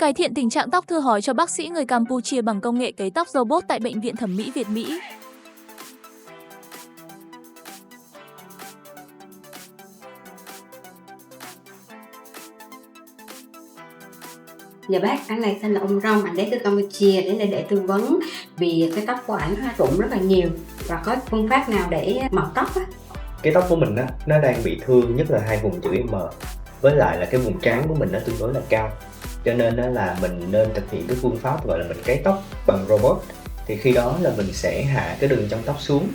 Cải thiện tình trạng tóc thưa hỏi cho bác sĩ người Campuchia bằng công nghệ cấy tóc robot tại Bệnh viện Thẩm mỹ Việt Mỹ. Dạ bác, anh này tên là ông Rong, anh đến từ Campuchia đến đây để tư vấn vì cái tóc của anh rụng rất là nhiều và có phương pháp nào để mọc tóc á. Cái tóc của mình á, nó đang bị thương nhất là hai vùng chữ M, với lại là cái vùng trán của mình nó tương đối là cao, cho nên đó là mình nên thực hiện cái phương pháp gọi là mình cấy tóc bằng robot. Thì khi đó là mình sẽ hạ cái đường trong tóc xuống,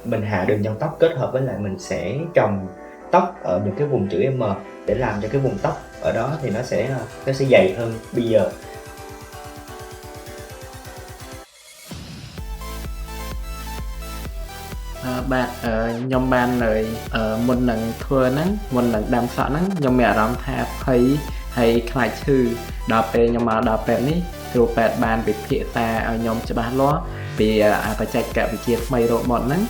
mình hạ đường trong tóc kết hợp với lại mình sẽ trồng tóc ở những cái vùng chữ M để làm cho cái vùng tóc ở đó thì nó sẽ dày hơn bây giờ. Bạn nhóm ban lời một lần thua nắng một lần đam sợ nắng nhóm mẹ rắm thà thấy hay khai chư đào pe nhóm mà đào pe ní rồi bạn ban bị thiệt ta ở nhóm cho bạn lo vì phải chạy cả bị chia mây độ bọn nắng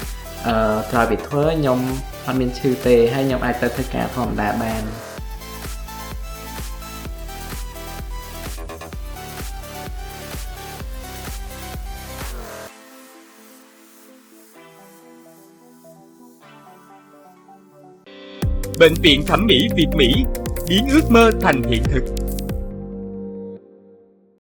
rồi bị thua nhóm ăn miên chư tề hay nhóm ai tới tất cả phòng đá bàn. Bệnh viện Thẩm mỹ Việt Mỹ biến ước mơ thành hiện thực.